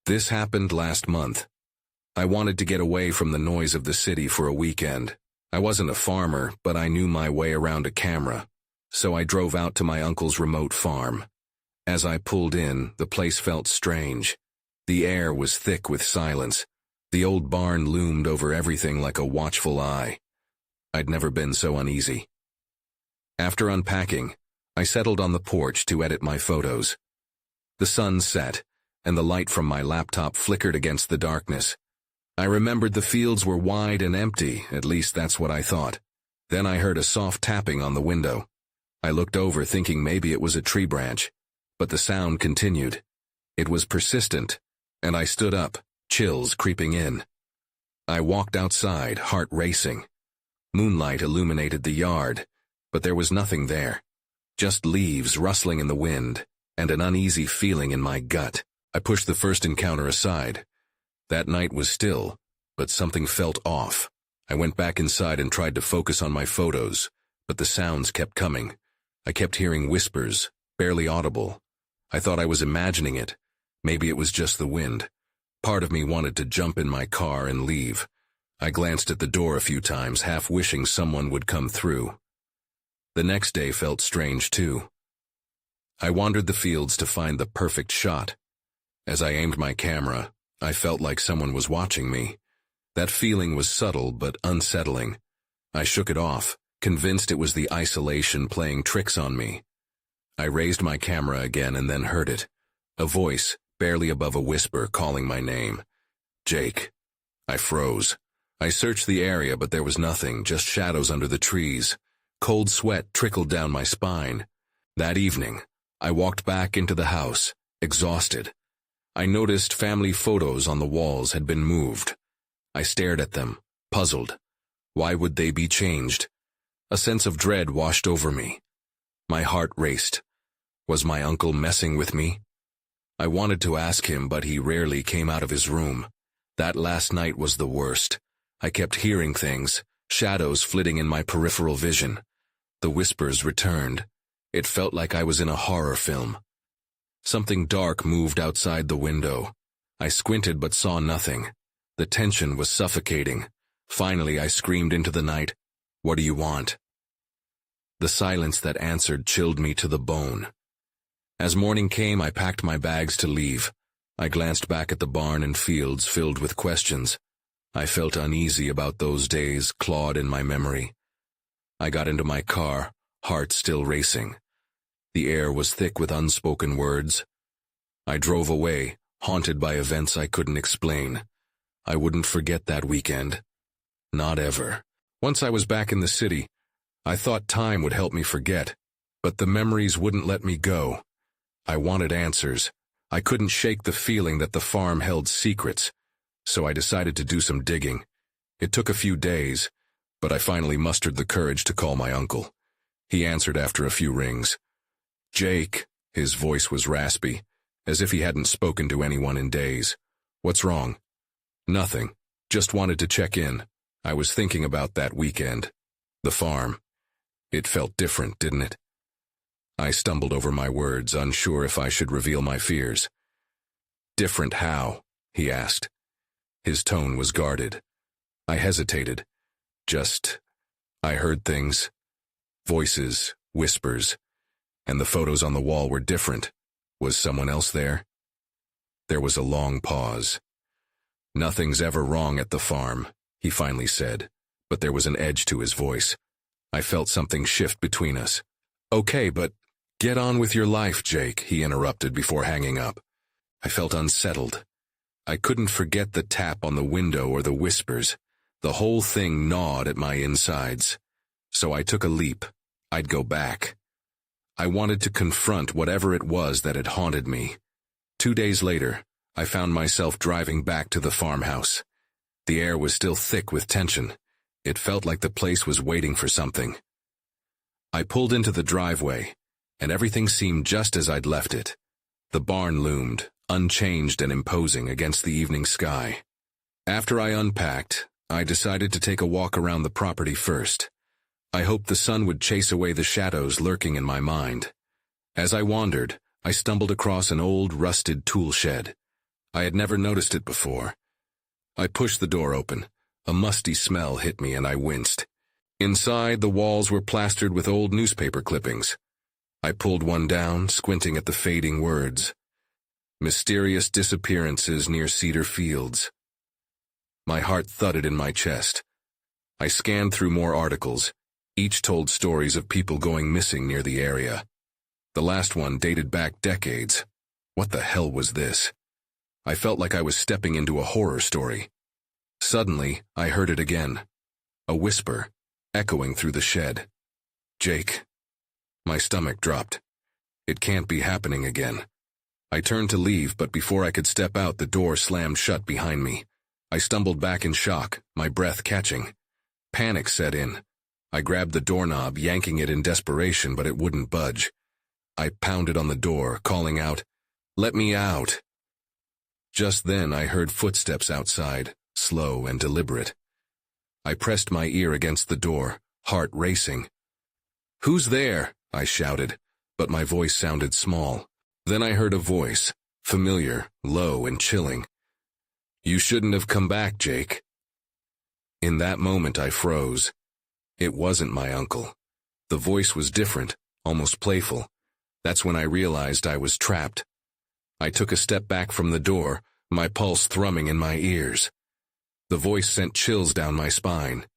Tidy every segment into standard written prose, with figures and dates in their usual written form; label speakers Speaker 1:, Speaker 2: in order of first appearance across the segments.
Speaker 1: This happened last month. I wanted to get away from the noise of the city for a weekend. I wasn't a farmer, but I knew my way around a camera, so I drove out to my uncle's remote farm. As I pulled in, the place felt strange. The air was thick with silence. The old barn loomed over everything like a watchful eye. I'd never been so uneasy. After unpacking, I settled on the porch to edit my photos. The sun set, and the light from my laptop flickered against the darkness. I remembered the fields were wide and empty, at least that's what I thought. Then I heard a soft tapping on the window. I looked over thinking maybe it was a tree branch, but the sound continued. It was persistent, and I stood up, chills creeping in. I walked outside, heart racing. Moonlight illuminated the yard, but there was nothing there. Just leaves rustling in the wind, and an uneasy feeling in my gut. I pushed the first encounter aside. That night was still, but something felt off. I went back inside and tried to focus on my photos, but the sounds kept coming. I kept hearing whispers, barely audible. I thought I was imagining it. Maybe it was just the wind. Part of me wanted to jump in my car and leave. I glanced at the door a few times, half wishing someone would come through. The next day felt strange too. I wandered the fields to find the perfect shot. As I aimed my camera, I felt like someone was watching me. That feeling was subtle but unsettling. I shook it off, convinced it was the isolation playing tricks on me. I raised my camera again and then heard it. A voice, barely above a whisper, calling my name. Jake. I froze. I searched the area, but there was nothing, just shadows under the trees. Cold sweat trickled down my spine. That evening, I walked back into the house, exhausted. I noticed family photos on the walls had been moved. I stared at them, puzzled. Why would they be changed? A sense of dread washed over me. My heart raced. Was my uncle messing with me? I wanted to ask him, but he rarely came out of his room. That last night was the worst. I kept hearing things, shadows flitting in my peripheral vision. The whispers returned. It felt like I was in a horror film. Something dark moved outside the window. I squinted but saw nothing. The tension was suffocating. Finally, I screamed into the night, "What do you want?" The silence that answered chilled me to the bone. As morning came, I packed my bags to leave. I glanced back at the barn and fields filled with questions. I felt uneasy about those days clawed in my memory. I got into my car, heart still racing. The air was thick with unspoken words. I drove away, haunted by events I couldn't explain. I wouldn't forget that weekend. Not ever. Once I was back in the city, I thought time would help me forget, but the memories wouldn't let me go. I wanted answers. I couldn't shake the feeling that the farm held secrets, so I decided to do some digging. It took a few days, but I finally mustered the courage to call my uncle. He answered after a few rings. "Jake," his voice was raspy, as if he hadn't spoken to anyone in days. "What's wrong?" "Nothing. Just wanted to check in. I was thinking about that weekend. The farm. It felt different, didn't it?" I stumbled over my words, unsure if I should reveal my fears. "Different how?" he asked. His tone was guarded. I hesitated. I heard things. Voices, whispers. And the photos on the wall were different. Was someone else there? There was a long pause. "Nothing's ever wrong at the farm," he finally said, but there was an edge to his voice. I felt something shift between us. "Okay, but get on with your life, Jake," he interrupted before hanging up. I felt unsettled. I couldn't forget the tap on the window or the whispers. The whole thing gnawed at my insides. So I took a leap. I'd go back. I wanted to confront whatever it was that had haunted me. 2 days later, I found myself driving back to the farmhouse. The air was still thick with tension. It felt like the place was waiting for something. I pulled into the driveway, and everything seemed just as I'd left it. The barn loomed, unchanged and imposing against the evening sky. After I unpacked, I decided to take a walk around the property first. I hoped the sun would chase away the shadows lurking in my mind. As I wandered, I stumbled across an old, rusted tool shed. I had never noticed it before. I pushed the door open. A musty smell hit me and I winced. Inside, the walls were plastered with old newspaper clippings. I pulled one down, squinting at the fading words. Mysterious disappearances near Cedar Fields. My heart thudded in my chest. I scanned through more articles. Each told stories of people going missing near the area. The last one dated back decades. What the hell was this? I felt like I was stepping into a horror story. Suddenly, I heard it again. A whisper, echoing through the shed. Jake. My stomach dropped. It can't be happening again. I turned to leave, but before I could step out, the door slammed shut behind me. I stumbled back in shock, my breath catching. Panic set in. I grabbed the doorknob, yanking it in desperation, but it wouldn't budge. I pounded on the door, calling out, "Let me out!" Just then I heard footsteps outside, slow and deliberate. I pressed my ear against the door, heart racing. "Who's there?" I shouted, but my voice sounded small. Then I heard a voice, familiar, low and chilling. "You shouldn't have come back, Jake." In that moment I froze. It wasn't my uncle. The voice was different, almost playful. That's when I realized I was trapped. I took a step back from the door, my pulse thrumming in my ears. The voice sent chills down my spine.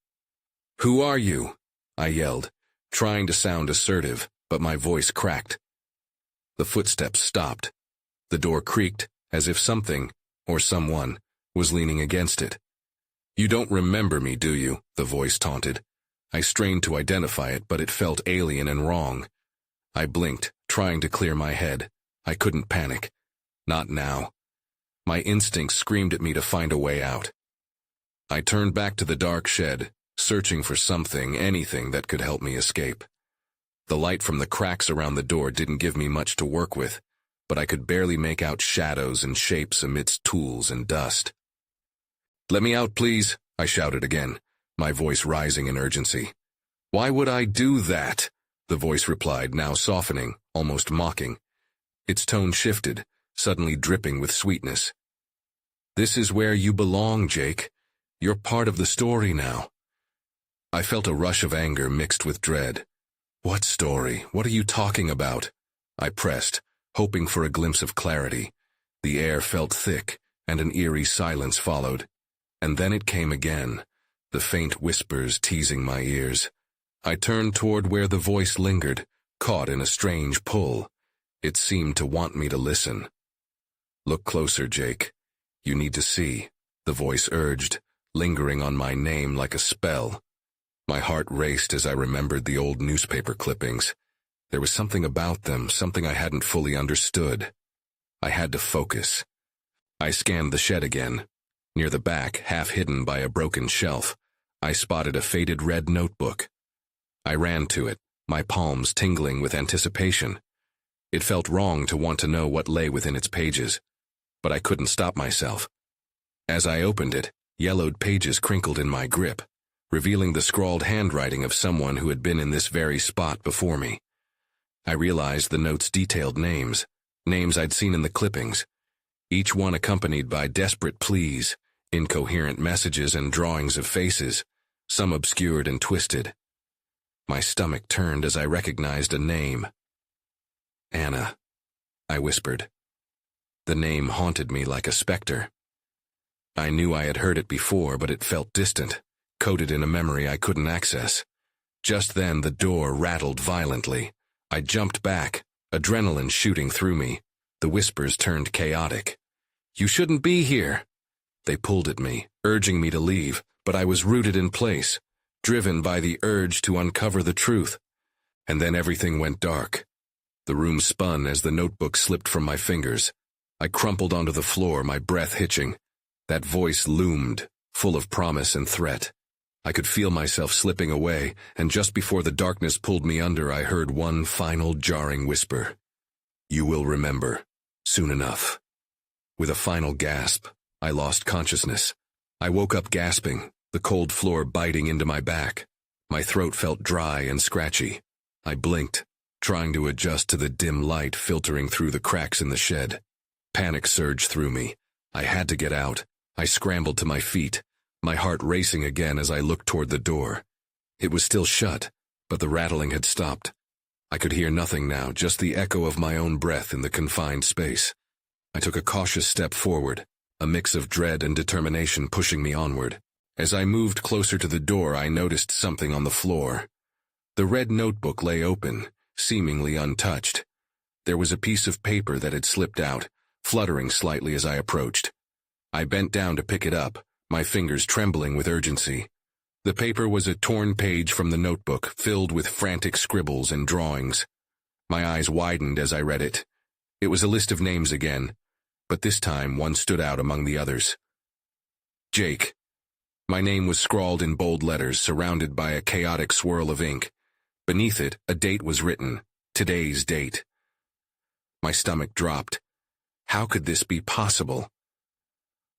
Speaker 1: "Who are you?" I yelled, trying to sound assertive, but my voice cracked. The footsteps stopped. The door creaked, as if something, or someone, was leaning against it. "You don't remember me, do you?" the voice taunted. I strained to identify it, but it felt alien and wrong. I blinked, trying to clear my head. I couldn't panic. Not now. My instincts screamed at me to find a way out. I turned back to the dark shed, searching for something, anything that could help me escape. The light from the cracks around the door didn't give me much to work with, but I could barely make out shadows and shapes amidst tools and dust. "Let me out, please," I shouted again, my voice rising in urgency. "Why would I do that?" the voice replied, now softening, almost mocking. Its tone shifted, suddenly dripping with sweetness. "This is where you belong, Jake. You're part of the story now." I felt a rush of anger mixed with dread. "What story? What are you talking about?" I pressed, hoping for a glimpse of clarity. The air felt thick, and an eerie silence followed. And then it came again, the faint whispers teasing my ears. I turned toward where the voice lingered, caught in a strange pull. It seemed to want me to listen. "Look closer, Jake. You need to see," the voice urged, lingering on my name like a spell. My heart raced as I remembered the old newspaper clippings. There was something about them, something I hadn't fully understood. I had to focus. I scanned the shed again. Near the back, half hidden by a broken shelf, I spotted a faded red notebook. I ran to it, my palms tingling with anticipation. It felt wrong to want to know what lay within its pages, but I couldn't stop myself. As I opened it, yellowed pages crinkled in my grip, revealing the scrawled handwriting of someone who had been in this very spot before me. I realized the notes detailed names I'd seen in the clippings, each one accompanied by desperate pleas, incoherent messages and drawings of faces, some obscured and twisted. My stomach turned as I recognized a name. "Anna," I whispered. The name haunted me like a specter. I knew I had heard it before, but it felt distant, coded in a memory I couldn't access. Just then the door rattled violently. I jumped back, adrenaline shooting through me. The whispers turned chaotic. "You shouldn't be here." They pulled at me, urging me to leave, but I was rooted in place, driven by the urge to uncover the truth. And then everything went dark. The room spun as the notebook slipped from my fingers. I crumpled onto the floor, my breath hitching. That voice loomed, full of promise and threat. I could feel myself slipping away, and just before the darkness pulled me under, I heard one final jarring whisper. "You will remember, soon enough." With a final gasp, I lost consciousness. I woke up gasping, the cold floor biting into my back. My throat felt dry and scratchy. I blinked, trying to adjust to the dim light filtering through the cracks in the shed. Panic surged through me. I had to get out. I scrambled to my feet, my heart racing again as I looked toward the door. It was still shut, but the rattling had stopped. I could hear nothing now, just the echo of my own breath in the confined space. I took a cautious step forward, a mix of dread and determination pushing me onward. As I moved closer to the door, I noticed something on the floor. The red notebook lay open, seemingly untouched. There was a piece of paper that had slipped out, fluttering slightly as I approached. I bent down to pick it up, my fingers trembling with urgency. The paper was a torn page from the notebook, filled with frantic scribbles and drawings. My eyes widened as I read it. It was a list of names again, but this time one stood out among the others. Jake. My name was scrawled in bold letters, surrounded by a chaotic swirl of ink. Beneath it, a date was written, today's date. My stomach dropped. How could this be possible?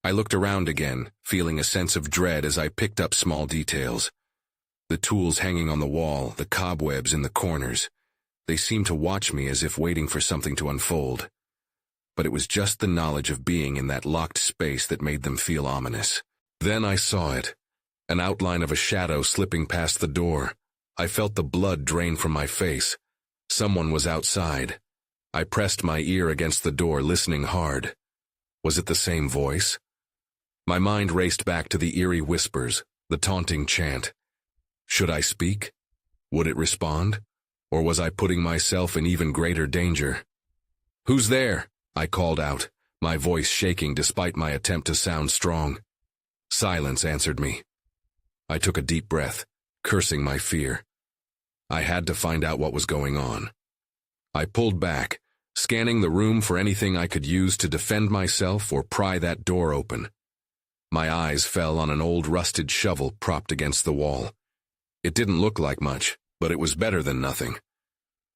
Speaker 1: I looked around again, feeling a sense of dread as I picked up small details. The tools hanging on the wall, the cobwebs in the corners. They seemed to watch me as if waiting for something to unfold. But it was just the knowledge of being in that locked space that made them feel ominous. Then I saw it, an outline of a shadow slipping past the door. I felt the blood drain from my face. Someone was outside. I pressed my ear against the door, listening hard. Was it the same voice? My mind raced back to the eerie whispers, the taunting chant. Should I speak? Would it respond? Or was I putting myself in even greater danger? Who's there? I called out, my voice shaking despite my attempt to sound strong. Silence answered me. I took a deep breath, cursing my fear. I had to find out what was going on. I pulled back, scanning the room for anything I could use to defend myself or pry that door open. My eyes fell on an old rusted shovel propped against the wall. It didn't look like much, but it was better than nothing.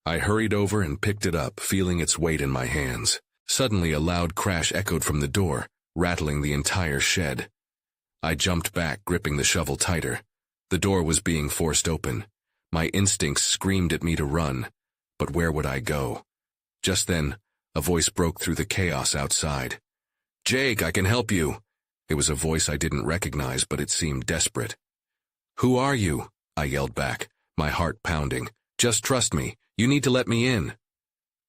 Speaker 1: I hurried over and picked it up, feeling its weight in my hands. Suddenly a loud crash echoed from the door, rattling the entire shed. I jumped back, gripping the shovel tighter. The door was being forced open. My instincts screamed at me to run, but where would I go? Just then, a voice broke through the chaos outside. Jake, I can help you. It was a voice I didn't recognize, but it seemed desperate. Who are you? I yelled back, my heart pounding. Just trust me. You need to let me in.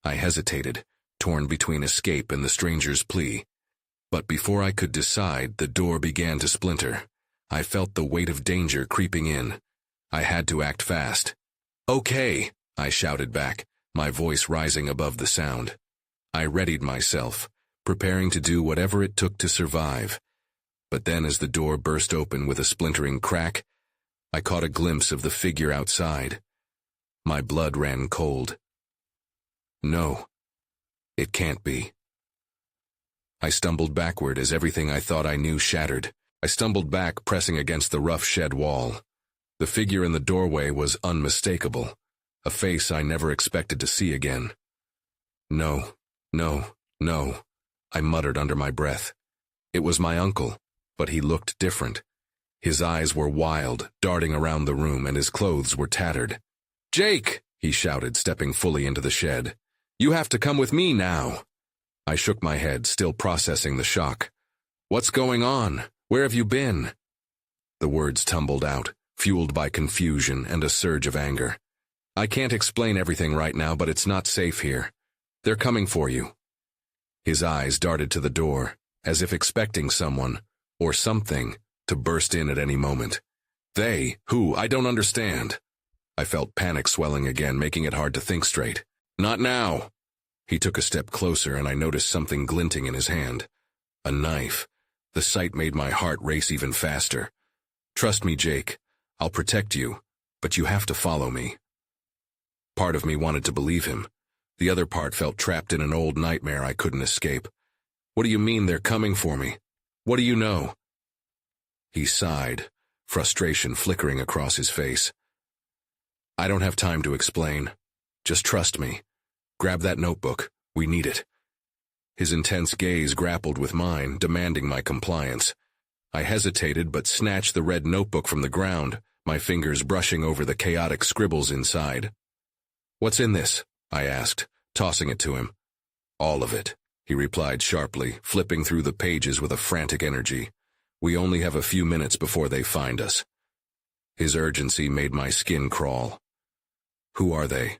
Speaker 1: I hesitated, torn between escape and the stranger's plea. But before I could decide, the door began to splinter. I felt the weight of danger creeping in. I had to act fast. Okay, I shouted back, my voice rising above the sound. I readied myself, preparing to do whatever it took to survive. But then as the door burst open with a splintering crack, I caught a glimpse of the figure outside. My blood ran cold. No, it can't be. I stumbled backward as everything I thought I knew shattered. I stumbled back, pressing against the rough shed wall. The figure in the doorway was unmistakable, a face I never expected to see again. No, no, no, I muttered under my breath. It was my uncle, but he looked different. His eyes were wild, darting around the room, and his clothes were tattered. Jake, he shouted, stepping fully into the shed. You have to come with me now. I shook my head, still processing the shock. What's going on? Where have you been? The words tumbled out, fueled by confusion and a surge of anger. I can't explain everything right now, but it's not safe here. They're coming for you. His eyes darted to the door, as if expecting someone, or something, to burst in at any moment. They? Who? I don't understand. I felt panic swelling again, making it hard to think straight. Not now. He took a step closer, and I noticed something glinting in his hand. A knife. The sight made my heart race even faster. Trust me, Jake. I'll protect you, but you have to follow me. Part of me wanted to believe him. The other part felt trapped in an old nightmare I couldn't escape. What do you mean they're coming for me? What do you know? He sighed, frustration flickering across his face. I don't have time to explain. Just trust me. Grab that notebook. We need it. His intense gaze grappled with mine, demanding my compliance. I hesitated but snatched the red notebook from the ground, my fingers brushing over the chaotic scribbles inside. What's in this? I asked, tossing it to him. All of it, he replied sharply, flipping through the pages with a frantic energy. "We only have a few minutes before they find us." His urgency made my skin crawl. "Who are they?"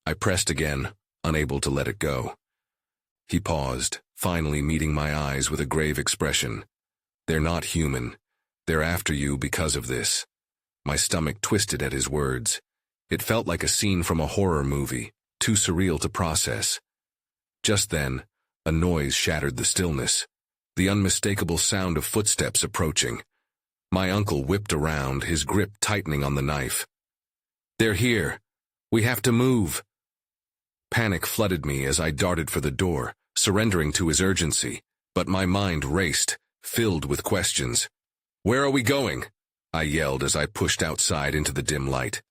Speaker 1: I pressed again, unable to let it go. He paused, finally meeting my eyes with a grave expression. "They're not human. They're after you because of this." My stomach twisted at his words. It felt like a scene from a horror movie, too surreal to process. Just then, a noise shattered the stillness, the unmistakable sound of footsteps approaching. My uncle whipped around, his grip tightening on the knife. "They're here. We have to move." Panic flooded me as I darted for the door, surrendering to his urgency, but my mind raced, filled with questions. "Where are we going?" I yelled as I pushed outside into the dim light.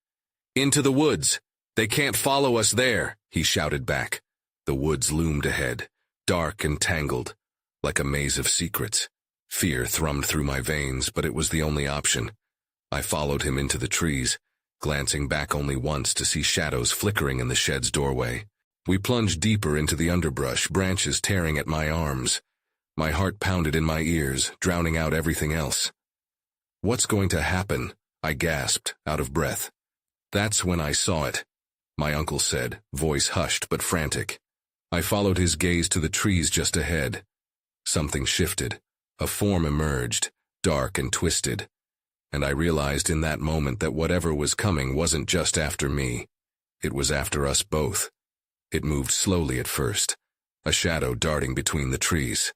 Speaker 1: "Into the woods. They can't follow us there," he shouted back. The woods loomed ahead, dark and tangled, like a maze of secrets. Fear thrummed through my veins, but it was the only option. I followed him into the trees, glancing back only once to see shadows flickering in the shed's doorway. We plunged deeper into the underbrush, branches tearing at my arms. My heart pounded in my ears, drowning out everything else. "What's going to happen?" I gasped, out of breath. "That's when I saw it," my uncle said, voice hushed but frantic. I followed his gaze to the trees just ahead. Something shifted. A form emerged, dark and twisted. And I realized in that moment that whatever was coming wasn't just after me. It was after us both. It moved slowly at first, a shadow darting between the trees.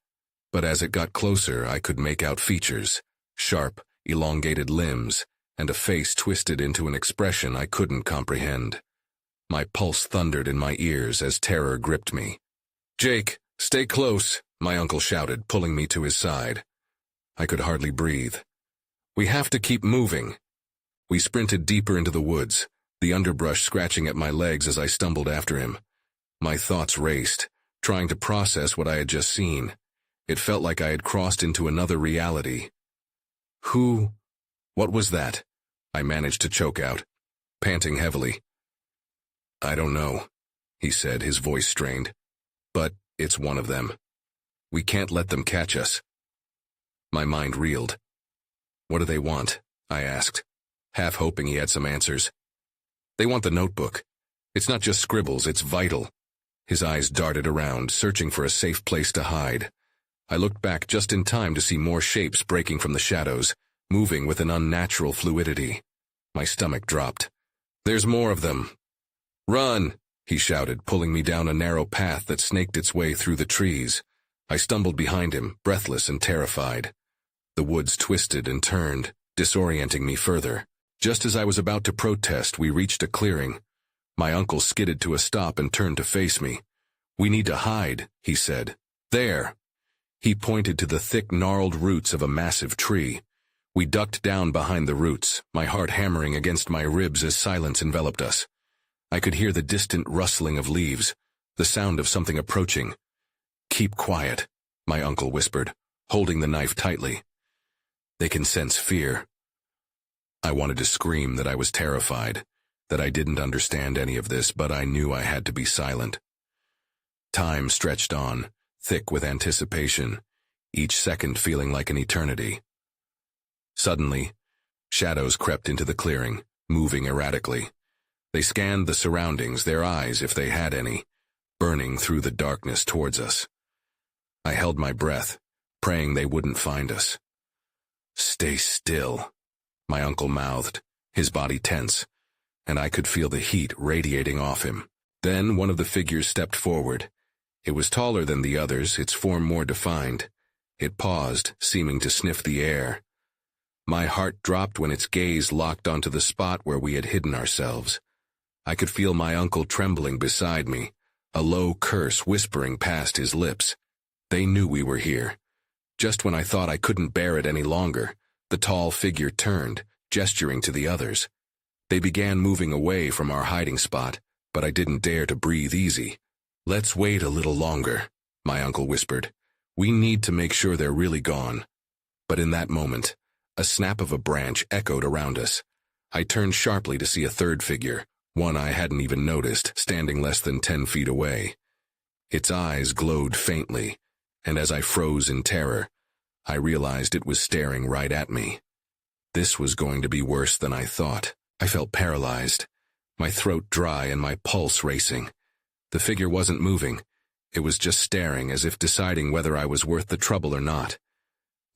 Speaker 1: But as it got closer, I could make out features, sharp, elongated limbs, and a face twisted into an expression I couldn't comprehend. My pulse thundered in my ears as terror gripped me. "Jake, stay close," my uncle shouted, pulling me to his side. I could hardly breathe. "We have to keep moving." We sprinted deeper into the woods, the underbrush scratching at my legs as I stumbled after him. My thoughts raced, trying to process what I had just seen. It felt like I had crossed into another reality. What was that?" I managed to choke out, panting heavily. "I don't know," he said, his voice strained. "But it's one of them. We can't let them catch us." My mind reeled. "What do they want?" I asked, half hoping he had some answers. "They want the notebook. It's not just scribbles, it's vital." His eyes darted around, searching for a safe place to hide. I looked back just in time to see more shapes breaking from the shadows, moving with an unnatural fluidity. My stomach dropped. "There's more of them." "Run!" he shouted, pulling me down a narrow path that snaked its way through the trees. I stumbled behind him, breathless and terrified. The woods twisted and turned, disorienting me further. Just as I was about to protest, we reached a clearing. My uncle skidded to a stop and turned to face me. "We need to hide," he said. "There." He pointed to the thick, gnarled roots of a massive tree. We ducked down behind the roots, my heart hammering against my ribs as silence enveloped us. I could hear the distant rustling of leaves, the sound of something approaching. "Keep quiet," my uncle whispered, holding the knife tightly. "They can sense fear." I wanted to scream that I was terrified, that I didn't understand any of this, but I knew I had to be silent. Time stretched on, thick with anticipation, each second feeling like an eternity. Suddenly, shadows crept into the clearing, moving erratically. They scanned the surroundings, their eyes, if they had any, burning through the darkness towards us. I held my breath, praying they wouldn't find us. "Stay still," my uncle mouthed, his body tense, and I could feel the heat radiating off him. Then one of the figures stepped forward. It was taller than the others, its form more defined. It paused, seeming to sniff the air. My heart dropped when its gaze locked onto the spot where we had hidden ourselves. I could feel my uncle trembling beside me, a low curse whispering past his lips. They knew we were here. Just when I thought I couldn't bear it any longer, the tall figure turned, gesturing to the others. They began moving away from our hiding spot, but I didn't dare to breathe easy. "Let's wait a little longer," my uncle whispered. "We need to make sure they're really gone." But in that moment, a snap of a branch echoed around us. I turned sharply to see a third figure, one I hadn't even noticed, standing less than 10 feet away. Its eyes glowed faintly, and as I froze in terror, I realized it was staring right at me. This was going to be worse than I thought. I felt paralyzed, my throat dry and my pulse racing. The figure wasn't moving. It was just staring, as if deciding whether I was worth the trouble or not.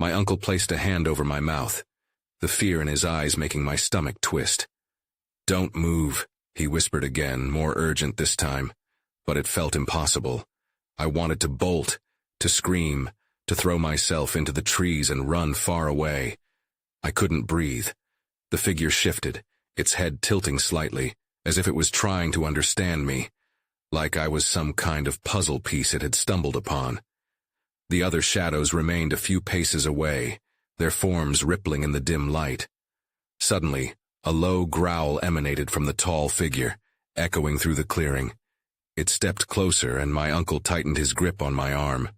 Speaker 1: My uncle placed a hand over my mouth, the fear in his eyes making my stomach twist. "Don't move," he whispered again, more urgent this time, but it felt impossible. I wanted to bolt, to scream, to throw myself into the trees and run far away. I couldn't breathe. The figure shifted, its head tilting slightly, as if it was trying to understand me, like I was some kind of puzzle piece it had stumbled upon. The other shadows remained a few paces away, their forms rippling in the dim light. Suddenly, a low growl emanated from the tall figure, echoing through the clearing. It stepped closer, and my uncle tightened his grip on my arm.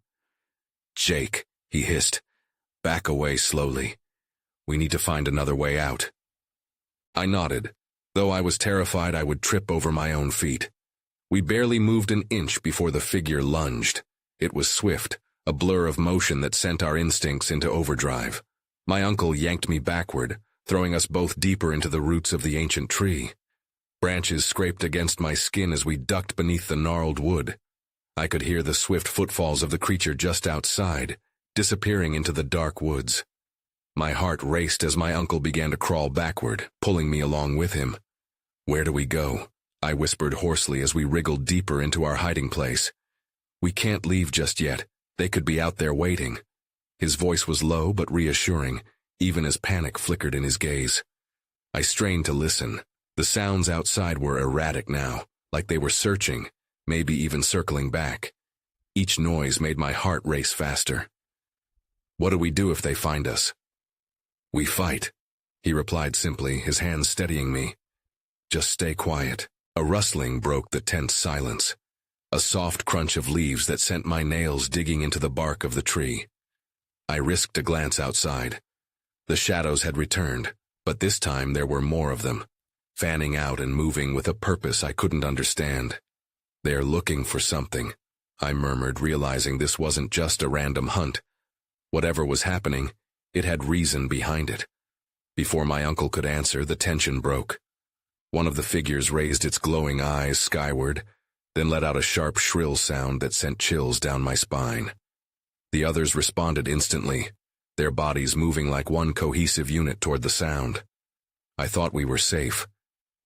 Speaker 1: "Jake," he hissed, "back away slowly. We need to find another way out." I nodded, though I was terrified I would trip over my own feet. We barely moved an inch before the figure lunged. It was swift, a blur of motion that sent our instincts into overdrive. My uncle yanked me backward, throwing us both deeper into the roots of the ancient tree. Branches scraped against my skin as we ducked beneath the gnarled wood. I could hear the swift footfalls of the creature just outside, disappearing into the dark woods. My heart raced as my uncle began to crawl backward, pulling me along with him. "Where do we go?" I whispered hoarsely as we wriggled deeper into our hiding place. "We can't leave just yet. They could be out there waiting." His voice was low but reassuring, even as panic flickered in his gaze. I strained to listen. The sounds outside were erratic now, like they were searching, maybe even circling back. Each noise made my heart race faster. "What do we do if they find us?" "We fight," he replied simply, his hands steadying me. "Just stay quiet." A rustling broke the tense silence, a soft crunch of leaves that sent my nails digging into the bark of the tree. I risked a glance outside. The shadows had returned, but this time there were more of them, fanning out and moving with a purpose I couldn't understand. "They're looking for something," I murmured, realizing this wasn't just a random hunt. Whatever was happening, it had reason behind it. Before my uncle could answer, the tension broke. One of the figures raised its glowing eyes skyward, then let out a sharp, shrill sound that sent chills down my spine. The others responded instantly, their bodies moving like one cohesive unit toward the sound. I thought we were safe,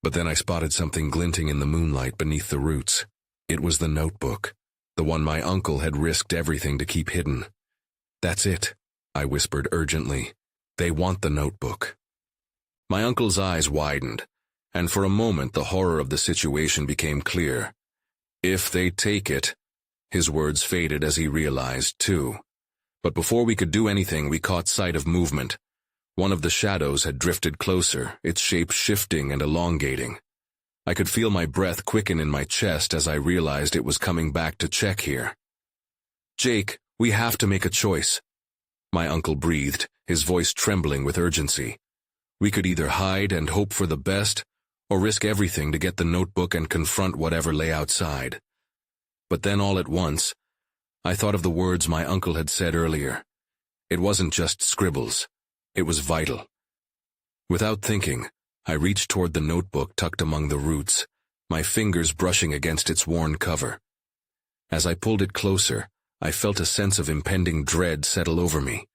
Speaker 1: but then I spotted something glinting in the moonlight beneath the roots. It was the notebook, the one my uncle had risked everything to keep hidden. "That's it," I whispered urgently. "They want the notebook." My uncle's eyes widened, and for a moment the horror of the situation became clear. "If they take it," his words faded as he realized, too. But before we could do anything, we caught sight of movement. One of the shadows had drifted closer, its shape shifting and elongating. I could feel my breath quicken in my chest as I realized it was coming back to check here. "Jake, we have to make a choice," my uncle breathed, his voice trembling with urgency. "We could either hide and hope for the best, or risk everything to get the notebook and confront whatever lay outside." But then all at once, I thought of the words my uncle had said earlier. It wasn't just scribbles. It was vital. Without thinking, I reached toward the notebook tucked among the roots, my fingers brushing against its worn cover. As I pulled it closer, I felt a sense of impending dread settle over me.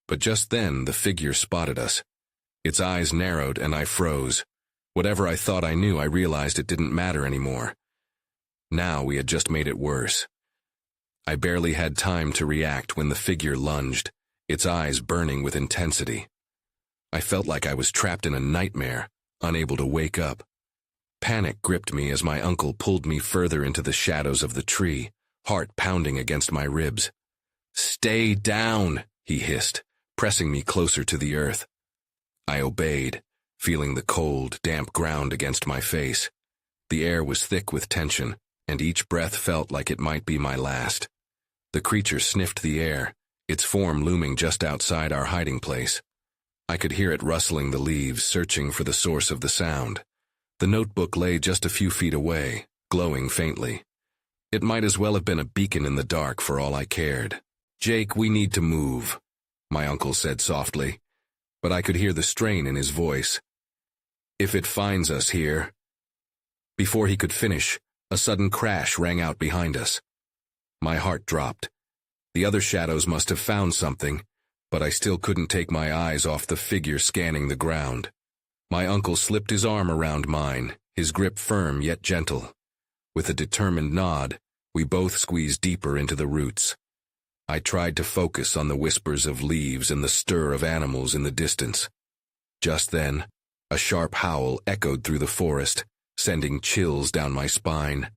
Speaker 1: But just then, the figure spotted us. Its eyes narrowed and I froze. Whatever I thought I knew, I realized it didn't matter anymore. Now we had just made it worse. I barely had time to react when the figure lunged, its eyes burning with intensity. I felt like I was trapped in a nightmare, unable to wake up. Panic gripped me as my uncle pulled me further into the shadows of the tree, heart pounding against my ribs. "Stay down," he hissed, pressing me closer to the earth. I obeyed, feeling the cold, damp ground against my face. The air was thick with tension, and each breath felt like it might be my last. The creature sniffed the air, its form looming just outside our hiding place. I could hear it rustling the leaves, searching for the source of the sound. The notebook lay just a few feet away, glowing faintly. It might as well have been a beacon in the dark for all I cared. "Jake, we need to move," my uncle said softly, but I could hear the strain in his voice. "If it finds us here." Before he could finish, a sudden crash rang out behind us. My heart dropped. The other shadows must have found something, but I still couldn't take my eyes off the figure scanning the ground. My uncle slipped his arm around mine, his grip firm yet gentle. With a determined nod, we both squeezed deeper into the roots. I tried to focus on the whispers of leaves and the stir of animals in the distance. Just then, a sharp howl echoed through the forest, sending chills down my spine.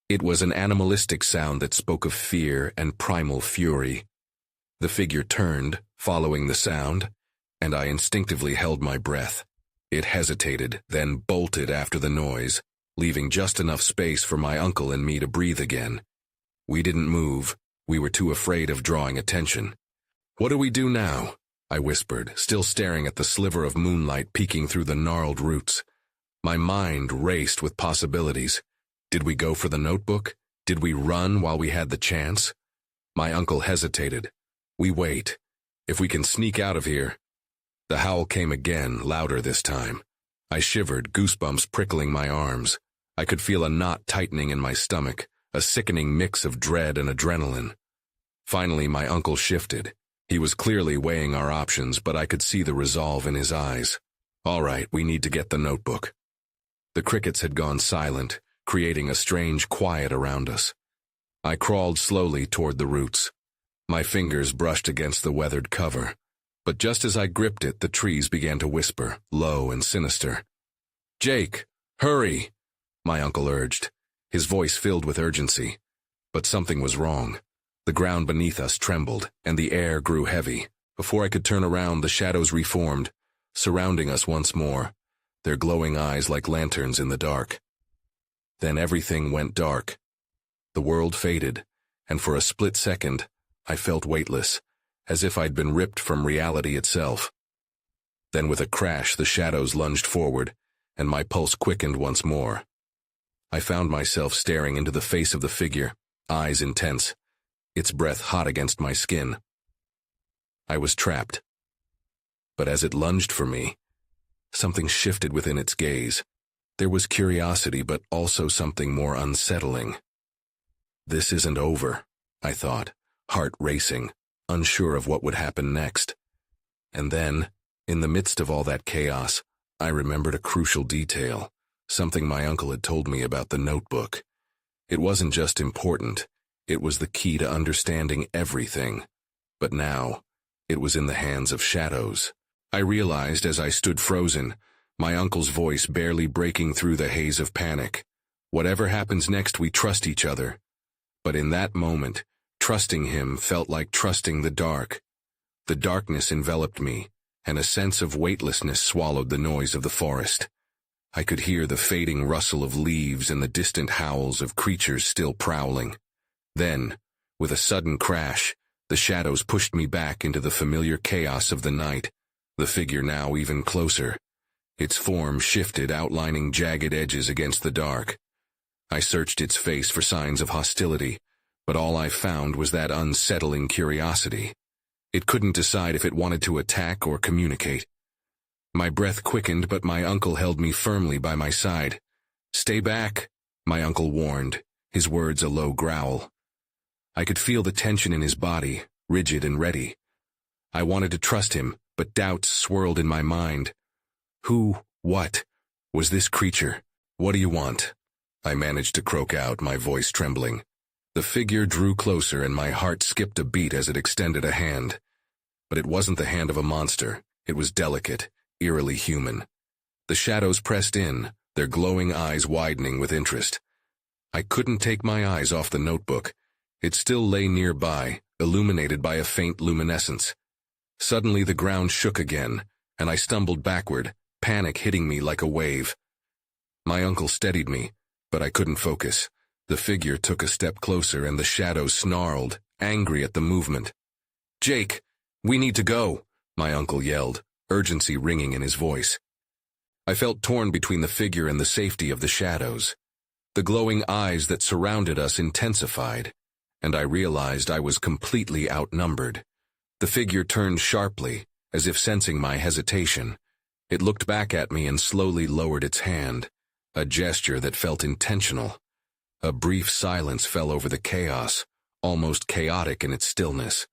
Speaker 1: It was an animalistic sound that spoke of fear and primal fury. The figure turned, following the sound, and I instinctively held my breath. It hesitated, then bolted after the noise, leaving just enough space for my uncle and me to breathe again. We didn't move. We were too afraid of drawing attention. "What do we do now?" I whispered, still staring at the sliver of moonlight peeking through the gnarled roots. My mind raced with possibilities. Did we go for the notebook? Did we run while we had the chance? My uncle hesitated. "We wait. If we can sneak out of here." The howl came again, louder this time. I shivered, goosebumps prickling my arms. I could feel a knot tightening in my stomach, a sickening mix of dread and adrenaline. Finally, my uncle shifted. He was clearly weighing our options, but I could see the resolve in his eyes. "All right, we need to get the notebook." The crickets had gone silent, creating a strange quiet around us. I crawled slowly toward the roots. My fingers brushed against the weathered cover, but just as I gripped it, the trees began to whisper, low and sinister. "Jake, hurry," my uncle urged, his voice filled with urgency. But something was wrong. The ground beneath us trembled, and the air grew heavy. Before I could turn around, the shadows reformed, surrounding us once more, their glowing eyes like lanterns in the dark. Then everything went dark. The world faded, and for a split second, I felt weightless, as if I'd been ripped from reality itself. Then with a crash, the shadows lunged forward, and my pulse quickened once more. I found myself staring into the face of the figure, eyes intense, its breath hot against my skin. I was trapped. But as it lunged for me, something shifted within its gaze. There was curiosity, but also something more unsettling. "This isn't over," I thought, heart racing, unsure of what would happen next. And then, in the midst of all that chaos, I remembered a crucial detail, something my uncle had told me about the notebook. It wasn't just important, it was the key to understanding everything. But now, it was in the hands of shadows. I realized as I stood frozen, my uncle's voice barely breaking through the haze of panic. "Whatever happens next, we trust each other." But in that moment, trusting him felt like trusting the dark. The darkness enveloped me, and a sense of weightlessness swallowed the noise of the forest. I could hear the fading rustle of leaves and the distant howls of creatures still prowling. Then, with a sudden crash, the shadows pushed me back into the familiar chaos of the night, the figure now even closer. Its form shifted, outlining jagged edges against the dark. I searched its face for signs of hostility, but all I found was that unsettling curiosity. It couldn't decide if it wanted to attack or communicate. My breath quickened, but my uncle held me firmly by my side. "Stay back," my uncle warned, his words a low growl. I could feel the tension in his body, rigid and ready. I wanted to trust him, but doubts swirled in my mind. What was this creature? "What do you want?" I managed to croak out, my voice trembling. The figure drew closer, and my heart skipped a beat as it extended a hand. But it wasn't the hand of a monster. It was delicate, eerily human. The shadows pressed in, their glowing eyes widening with interest. I couldn't take my eyes off the notebook. It still lay nearby, illuminated by a faint luminescence. Suddenly the ground shook again, and I stumbled backward, panic hitting me like a wave. My uncle steadied me, but I couldn't focus. The figure took a step closer, and the shadows snarled, angry at the movement. "Jake, we need to go," my uncle yelled, urgency ringing in his voice. I felt torn between the figure and the safety of the shadows. The glowing eyes that surrounded us intensified, and I realized I was completely outnumbered. The figure turned sharply, as if sensing my hesitation. It looked back at me and slowly lowered its hand, a gesture that felt intentional. A brief silence fell over the chaos, almost chaotic in its stillness.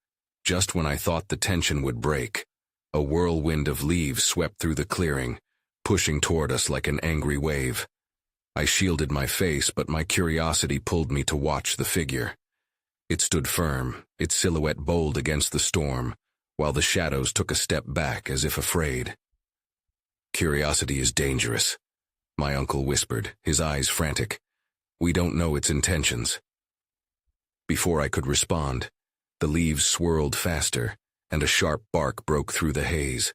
Speaker 1: Just when I thought the tension would break, a whirlwind of leaves swept through the clearing, pushing toward us like an angry wave. I shielded my face, but my curiosity pulled me to watch the figure. It stood firm, its silhouette bold against the storm, while the shadows took a step back as if afraid. "Curiosity is dangerous," my uncle whispered, his eyes frantic. "We don't know its intentions." Before I could respond, the leaves swirled faster, and a sharp bark broke through the haze.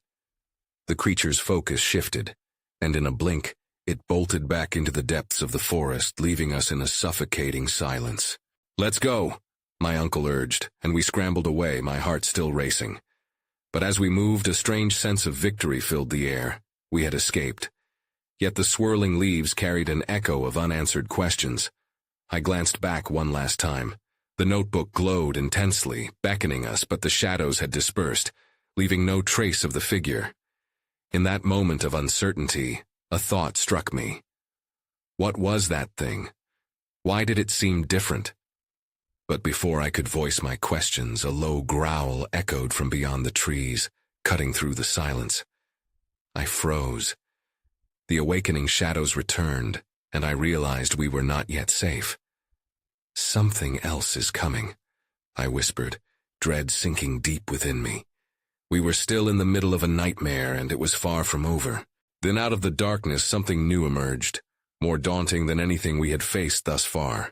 Speaker 1: The creature's focus shifted, and in a blink, it bolted back into the depths of the forest, leaving us in a suffocating silence. "Let's go," my uncle urged, and we scrambled away, my heart still racing. But as we moved, a strange sense of victory filled the air. We had escaped. Yet the swirling leaves carried an echo of unanswered questions. I glanced back one last time. The notebook glowed intensely, beckoning us, but the shadows had dispersed, leaving no trace of the figure. In that moment of uncertainty, a thought struck me. What was that thing? Why did it seem different? But before I could voice my questions, a low growl echoed from beyond the trees, cutting through the silence. I froze. The awakening shadows returned, and I realized we were not yet safe. "Something else is coming," I whispered, dread sinking deep within me. We were still in the middle of a nightmare, and it was far from over. Then out of the darkness something new emerged, more daunting than anything we had faced thus far.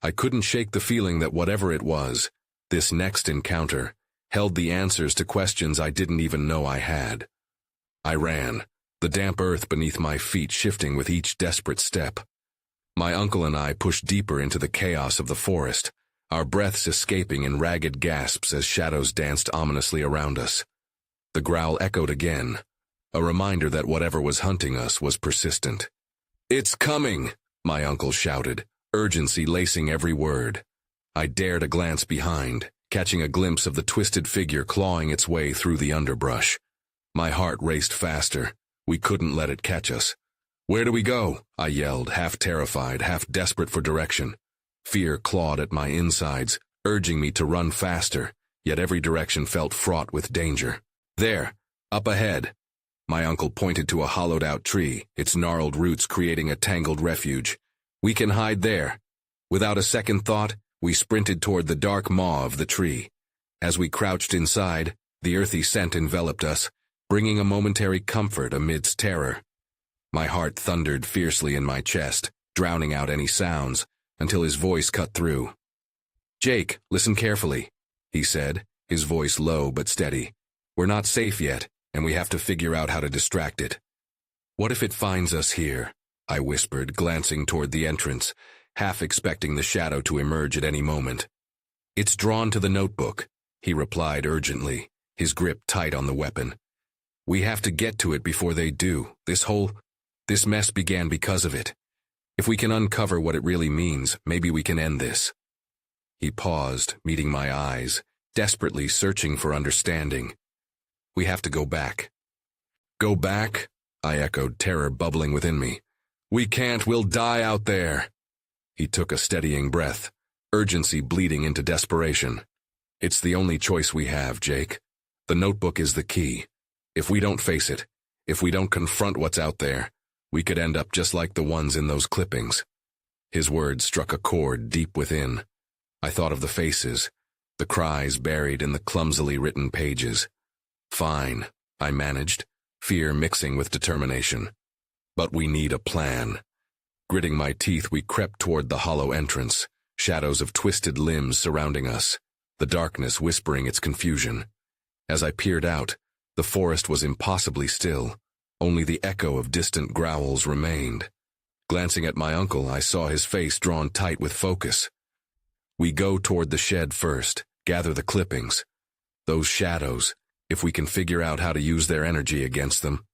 Speaker 1: I couldn't shake the feeling that whatever it was, this next encounter, held the answers to questions I didn't even know I had. I ran, the damp earth beneath my feet shifting with each desperate step. My uncle and I pushed deeper into the chaos of the forest, our breaths escaping in ragged gasps as shadows danced ominously around us. The growl echoed again, a reminder that whatever was hunting us was persistent. "It's coming!" my uncle shouted, urgency lacing every word. I dared a glance behind, catching a glimpse of the twisted figure clawing its way through the underbrush. My heart raced faster. We couldn't let it catch us. "Where do we go?" I yelled, half terrified, half desperate for direction. Fear clawed at my insides, urging me to run faster, yet every direction felt fraught with danger. "There, up ahead." My uncle pointed to a hollowed-out tree, its gnarled roots creating a tangled refuge. "We can hide there." Without a second thought, we sprinted toward the dark maw of the tree. As we crouched inside, the earthy scent enveloped us, bringing a momentary comfort amidst terror. My heart thundered fiercely in my chest, drowning out any sounds, until his voice cut through. "Jake, listen carefully," he said, his voice low but steady. "We're not safe yet, and we have to figure out how to distract it." "What if it finds us here?" I whispered, glancing toward the entrance, half expecting the shadow to emerge at any moment. "It's drawn to the notebook," he replied urgently, his grip tight on the weapon. "We have to get to it before they do. This mess began because of it. If we can uncover what it really means, maybe we can end this." He paused, meeting my eyes, desperately searching for understanding. "We have to go back." "Go back?" I echoed, terror bubbling within me. "We can't, we'll die out there." He took a steadying breath, urgency bleeding into desperation. "It's the only choice we have, Jake. The notebook is the key. If we don't face it, if we don't confront what's out there, we could end up just like the ones in those clippings." His words struck a chord deep within. I thought of the faces, the cries buried in the clumsily written pages. "Fine," I managed, fear mixing with determination. "But we need a plan." Gritting my teeth, we crept toward the hollow entrance, shadows of twisted limbs surrounding us, the darkness whispering its confusion. As I peered out, the forest was impossibly still. Only the echo of distant growls remained. Glancing at my uncle, I saw his face drawn tight with focus. "We go toward the shed first, gather the clippings. Those shadows, if we can figure out how to use their energy against them."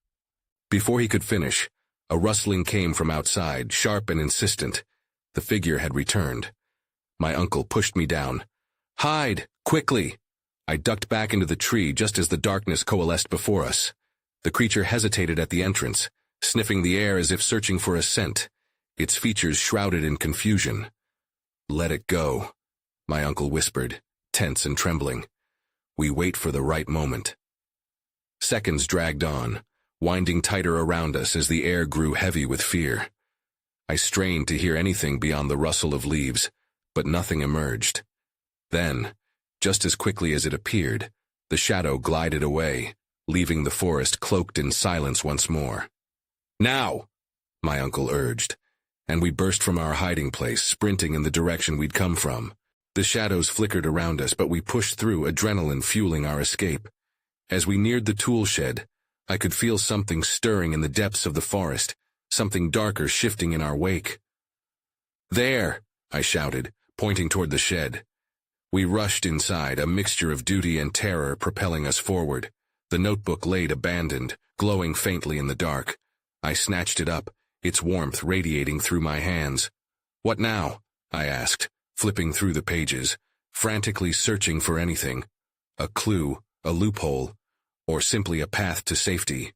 Speaker 1: Before he could finish, a rustling came from outside, sharp and insistent, The figure had returned. My uncle pushed me down. "Hide, quickly!" I ducked back into the tree just as the darkness coalesced before us. The creature hesitated at the entrance, sniffing the air as if searching for a scent, its features shrouded in confusion. "Let it go," my uncle whispered, tense and trembling. "We wait for the right moment." Seconds dragged on, winding tighter around us as the air grew heavy with fear. I strained to hear anything beyond the rustle of leaves, but nothing emerged. Then, just as quickly as it appeared, the shadow glided away, leaving the forest cloaked in silence once more. "Now!" my uncle urged, and we burst from our hiding place, sprinting in the direction we'd come from. The shadows flickered around us, but we pushed through, adrenaline fueling our escape. As we neared the tool shed, I could feel something stirring in the depths of the forest, something darker shifting in our wake. "There!" I shouted, pointing toward the shed. We rushed inside, a mixture of duty and terror propelling us forward. The notebook laid abandoned, glowing faintly in the dark. I snatched it up, its warmth radiating through my hands. "What now?" I asked, flipping through the pages, frantically searching for anything. A clue, a loophole, or simply a path to safety.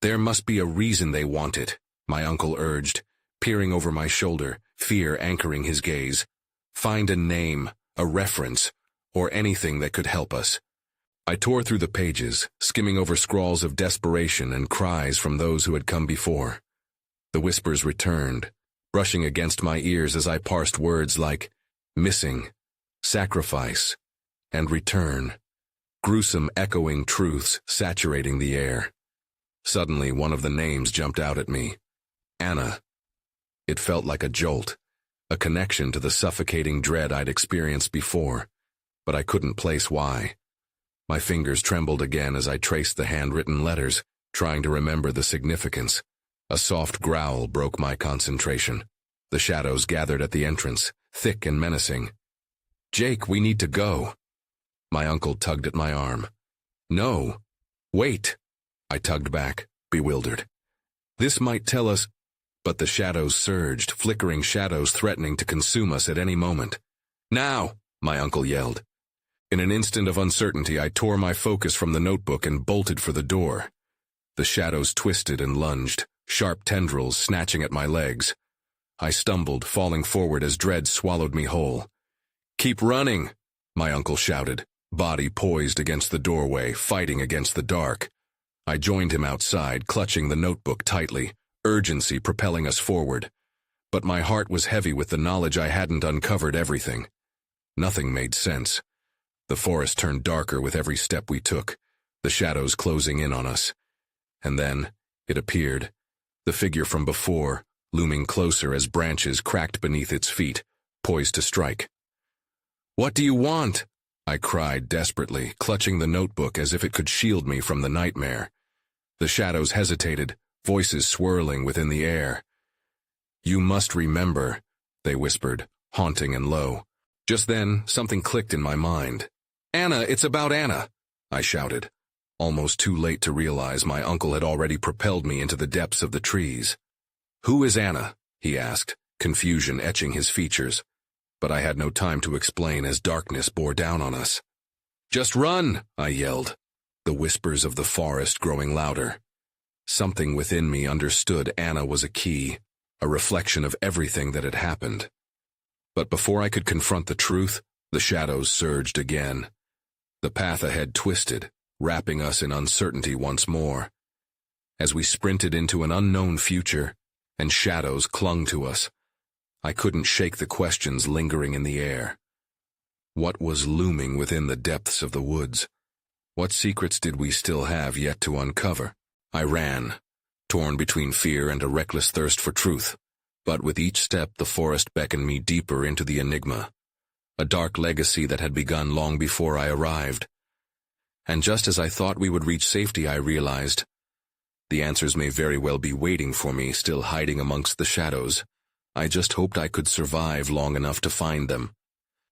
Speaker 1: "There must be a reason they want it," my uncle urged, peering over my shoulder, fear anchoring his gaze. "Find a name, a reference, or anything that could help us." I tore through the pages, skimming over scrawls of desperation and cries from those who had come before. The whispers returned, brushing against my ears as I parsed words like missing, sacrifice, and return. Gruesome echoing truths saturating the air. Suddenly, one of the names jumped out at me. Anna. It felt like a jolt, a connection to the suffocating dread I'd experienced before, but I couldn't place why. My fingers trembled again as I traced the handwritten letters, trying to remember the significance. A soft growl broke my concentration. The shadows gathered at the entrance, thick and menacing. "Jake, we need to go." My uncle tugged at my arm. "No. Wait." I tugged back, bewildered. "This might tell us—" But the shadows surged, flickering shadows threatening to consume us at any moment. "Now!" my uncle yelled. In an instant of uncertainty, I tore my focus from the notebook and bolted for the door. The shadows twisted and lunged, sharp tendrils snatching at my legs. I stumbled, falling forward as dread swallowed me whole. "Keep running!" my uncle shouted, body poised against the doorway, fighting against the dark. I joined him outside, clutching the notebook tightly, urgency propelling us forward. But my heart was heavy with the knowledge I hadn't uncovered everything. Nothing made sense. The forest turned darker with every step we took, the shadows closing in on us. And then, it appeared, the figure from before, looming closer as branches cracked beneath its feet, poised to strike. "What do you want?" I cried desperately, clutching the notebook as if it could shield me from the nightmare. The shadows hesitated, voices swirling within the air. "You must remember," they whispered, haunting and low. Just then, something clicked in my mind. "Anna, it's about Anna!" I shouted, almost too late to realize my uncle had already propelled me into the depths of the trees. "Who is Anna?" he asked, confusion etching his features. But I had no time to explain as darkness bore down on us. "Just run!" I yelled, the whispers of the forest growing louder. Something within me understood Anna was a key, a reflection of everything that had happened. But before I could confront the truth, the shadows surged again. The path ahead twisted, wrapping us in uncertainty once more. As we sprinted into an unknown future, and shadows clung to us, I couldn't shake the questions lingering in the air. What was looming within the depths of the woods? What secrets did we still have yet to uncover? I ran, torn between fear and a reckless thirst for truth. But with each step, the forest beckoned me deeper into the enigma, a dark legacy that had begun long before I arrived. And just as I thought we would reach safety, I realized the answers may very well be waiting for me, still hiding amongst the shadows. I just hoped I could survive long enough to find them.